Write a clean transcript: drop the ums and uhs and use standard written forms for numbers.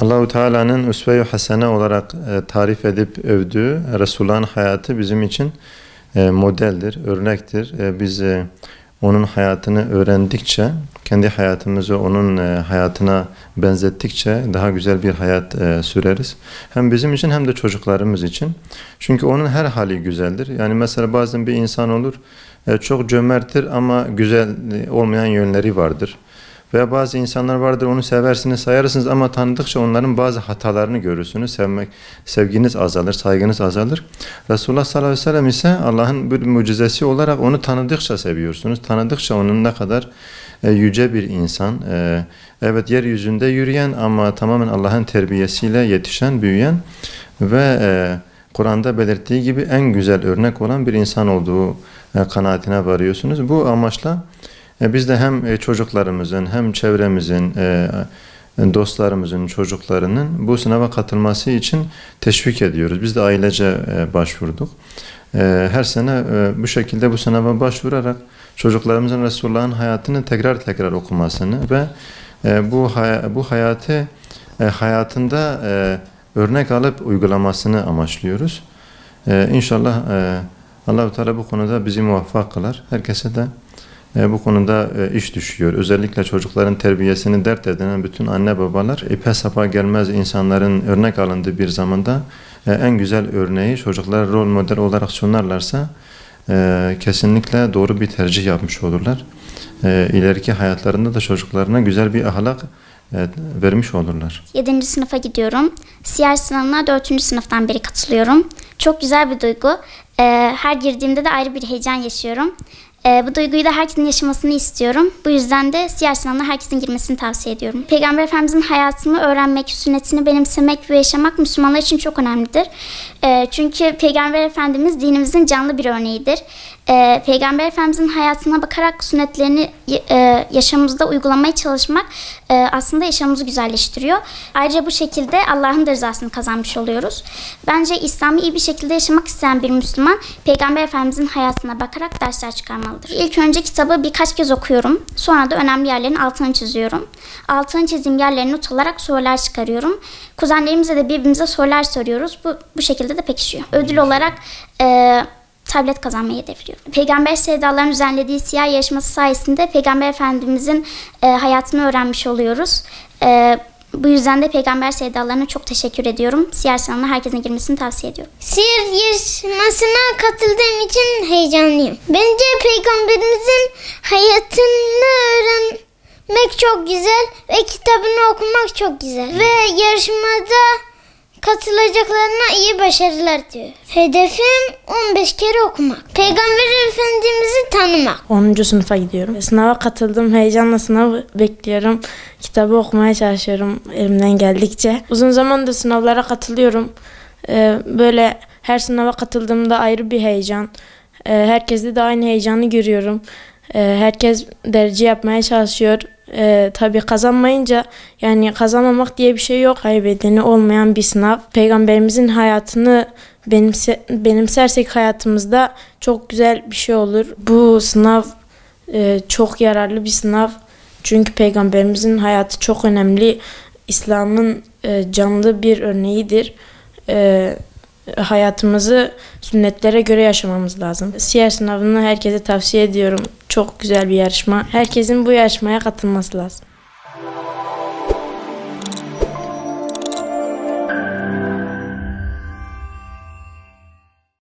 Allahu Teala'nın üsve-i hasene olarak tarif edip övdüğü Resulullah'ın hayatı bizim için modeldir, örnektir. Biz onun hayatını öğrendikçe, kendi hayatımızı onun hayatına benzettikçe daha güzel bir hayat süreriz. Hem bizim için hem de çocuklarımız için. Çünkü onun her hali güzeldir. Yani mesela bazen bir insan olur, çok cömerttir ama güzel olmayan yönleri vardır. Veya bazı insanlar vardır, onu seversiniz, sayarsınız ama tanıdıkça onların bazı hatalarını görürsünüz. Sevginiz azalır, saygınız azalır. Resulullah sallallahu aleyhi ve sellem ise Allah'ın bir mucizesi olarak onu tanıdıkça seviyorsunuz. Tanıdıkça onun ne kadar yüce bir insan. Evet, yeryüzünde yürüyen ama tamamen Allah'ın terbiyesiyle yetişen, büyüyen ve Kur'an'da belirttiği gibi en güzel örnek olan bir insan olduğu kanaatine varıyorsunuz. Bu amaçla biz de hem çocuklarımızın hem çevremizin, dostlarımızın çocuklarının bu sınava katılması için teşvik ediyoruz. Biz de ailece başvurduk. Her sene bu şekilde bu sınava başvurarak çocuklarımızın Resulullah'ın hayatını tekrar okumasını ve bu hayatı hayatında örnek alıp uygulamasını amaçlıyoruz. İnşallah Allah-u Teala bu konuda bizi muvaffak kılar. Herkese de bu konuda iş düşüyor. Özellikle çocukların terbiyesini dert edinen bütün anne babalar ipe sapa gelmez insanların örnek alındığı bir zamanda en güzel örneği çocuklara rol model olarak sunarlarsa kesinlikle doğru bir tercih yapmış olurlar. İleriki hayatlarında da çocuklarına güzel bir ahlak vermiş olurlar. 7. sınıfa gidiyorum. Siyer sınavına 4. sınıftan beri katılıyorum. Çok güzel bir duygu. Her girdiğimde de ayrı bir heyecan yaşıyorum. Bu duyguyu da herkesin yaşamasını istiyorum. Bu yüzden de siyer sınavına herkesin girmesini tavsiye ediyorum. Peygamber Efendimizin hayatını öğrenmek, sünnetini benimsemek ve yaşamak Müslümanlar için çok önemlidir. Çünkü Peygamber Efendimiz dinimizin canlı bir örneğidir. Peygamber Efendimizin hayatına bakarak sünnetlerini yaşamımızda uygulamaya çalışmak aslında yaşamımızı güzelleştiriyor. Ayrıca bu şekilde Allah'ın da rızasını kazanmış oluyoruz. Bence İslam'ı iyi bir şekilde yaşamak isteyen bir Müslüman Peygamber Efendimizin hayatına bakarak dersler çıkarmalıdır. İlk önce kitabı birkaç kez okuyorum. Sonra da önemli yerlerin altını çiziyorum. Altını çizdiğim yerlerini not alarak sorular çıkarıyorum. Kuzenlerimize de birbirimize sorular soruyoruz. Bu şekilde de pekişiyor. Ödül olarak tablet kazanmayı hedefliyorum. Peygamber sevdalarının düzenlediği siyer yarışması sayesinde Peygamber Efendimizin hayatını öğrenmiş oluyoruz. Bu yüzden de Peygamber sevdalarına çok teşekkür ediyorum. Siyer sınavına herkesin girmesini tavsiye ediyorum. Siyer yarışmasına katıldığım için heyecanlıyım. Bence Peygamberimizin hayatını öğrenmek çok güzel ve kitabını okumak çok güzel. Ve yarışmada katılacaklarına iyi başarılar diyor. Hedefim 15 kere okumak. Peygamber Efendimiz'i tanımak. 10. sınıfa gidiyorum. Sınava katıldım. Heyecanla sınavı bekliyorum. Kitabı okumaya çalışıyorum elimden geldikçe. Uzun zamandır sınavlara katılıyorum. Böyle her sınava katıldığımda ayrı bir heyecan. Herkeste de aynı heyecanı görüyorum. Herkes derece yapmaya çalışıyor. Tabii kazanmayınca, yani kazanmamak diye bir şey yok. Kaybedeni olmayan bir sınav. Peygamberimizin hayatını benimsersek hayatımızda çok güzel bir şey olur. Bu sınav çok yararlı bir sınav. Çünkü Peygamberimizin hayatı çok önemli. İslam'ın canlı bir örneğidir. Hayatımızı sünnetlere göre yaşamamız lazım. Siyer sınavını herkese tavsiye ediyorum. Çok güzel bir yarışma. Herkesin bu yarışmaya katılması lazım.